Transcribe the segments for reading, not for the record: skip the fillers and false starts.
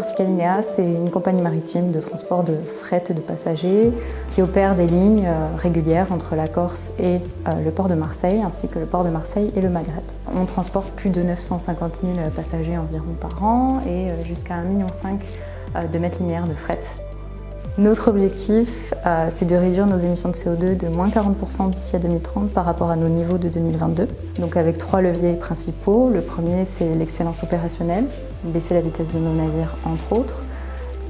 Corsica Linea, c'est une compagnie maritime de transport de fret et de passagers qui opère des lignes régulières entre la Corse et le port de Marseille, ainsi que le port de Marseille et le Maghreb. On transporte plus de 950 000 passagers environ par an et jusqu'à 1,5 million de mètres linéaires de fret. Notre objectif, c'est de réduire nos émissions de CO2 de moins 40% d'ici à 2030 par rapport à nos niveaux de 2022. Donc avec 3 leviers principaux. Le premier, c'est l'excellence opérationnelle, baisser la vitesse de nos navires entre autres.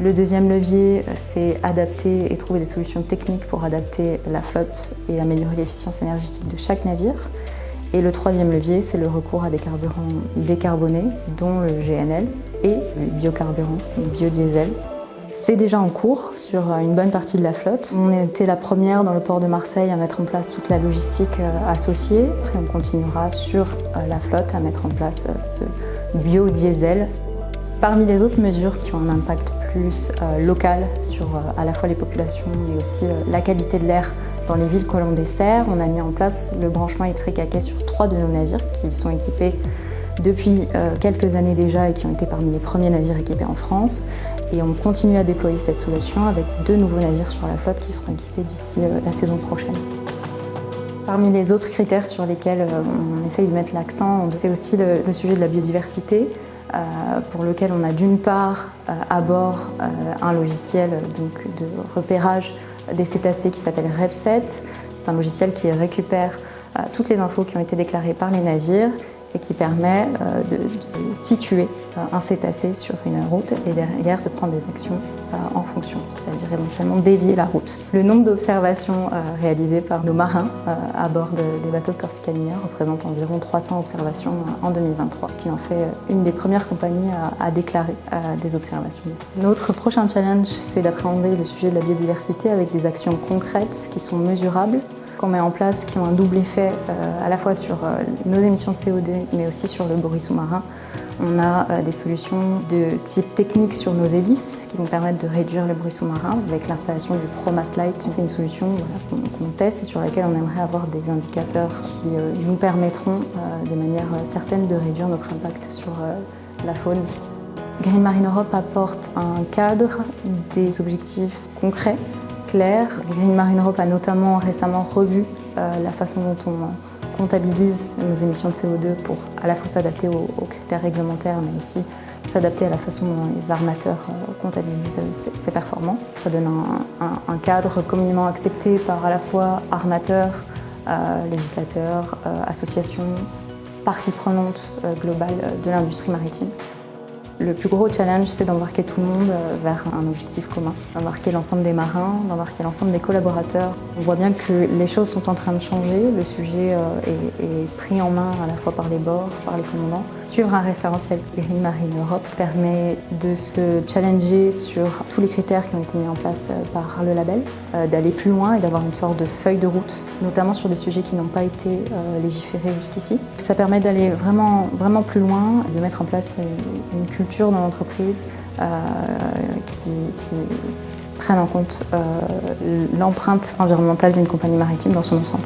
Le deuxième levier, c'est adapter et trouver des solutions techniques pour adapter la flotte et améliorer l'efficience énergétique de chaque navire. Et le troisième levier, c'est le recours à des carburants décarbonés, dont le GNL et le biocarburant, le biodiesel. C'est déjà en cours sur une bonne partie de la flotte. On était la première dans le port de Marseille à mettre en place toute la logistique associée. Et on continuera sur la flotte à mettre en place ce biodiesel. Parmi les autres mesures qui ont un impact plus local sur à la fois les populations mais aussi la qualité de l'air dans les villes que l'on dessert, on a mis en place le branchement électrique à quai sur 3 de nos navires qui sont équipés depuis quelques années déjà et qui ont été parmi les premiers navires équipés en France. Et on continue à déployer cette solution avec 2 nouveaux navires sur la flotte qui seront équipés d'ici la saison prochaine. Parmi les autres critères sur lesquels on essaye de mettre l'accent, c'est aussi le sujet de la biodiversité, pour lequel on a d'une part à bord un logiciel donc, de repérage des cétacés qui s'appelle REPSET. C'est un logiciel qui récupère toutes les infos qui ont été déclarées par les navires et qui permet de situer un cétacé sur une route et derrière de prendre des actions en fonction, c'est-à-dire éventuellement dévier la route. Le nombre d'observations réalisées par nos marins à bord des bateaux de Corsica Linea représente environ 300 observations en 2023, ce qui en fait une des premières compagnies à déclarer des observations. Notre prochain challenge, c'est d'appréhender le sujet de la biodiversité avec des actions concrètes qui sont mesurables, qu'on met en place, qui ont un double effet à la fois sur nos émissions de CO2 mais aussi sur le bruit sous-marin. On a des solutions de type technique sur nos hélices qui vont permettre de réduire le bruit sous-marin avec l'installation du ProMass Light. C'est une solution qu'on teste et sur laquelle on aimerait avoir des indicateurs qui nous permettront de manière certaine de réduire notre impact sur la faune. Green Marine Europe apporte un cadre, des objectifs concrets, clairs. Green Marine Europe a notamment récemment revu la façon dont on comptabilise nos émissions de CO2 pour à la fois s'adapter aux critères réglementaires mais aussi s'adapter à la façon dont les armateurs comptabilisent ces performances. Ça donne un cadre communément accepté par à la fois armateurs, législateurs, associations, parties prenantes globales de l'industrie maritime. Le plus gros challenge, c'est d'embarquer tout le monde vers un objectif commun, d'embarquer l'ensemble des marins, d'embarquer l'ensemble des collaborateurs. On voit bien que les choses sont en train de changer, le sujet est pris en main à la fois par les bords, par les commandants. Suivre un référentiel Green Marine Europe permet de se challenger sur tous les critères qui ont été mis en place par le label, d'aller plus loin et d'avoir une sorte de feuille de route, notamment sur des sujets qui n'ont pas été légiférés jusqu'ici. Ça permet d'aller vraiment plus loin, de mettre en place une culture dans l'entreprise qui prenne en compte l'empreinte environnementale d'une compagnie maritime dans son ensemble.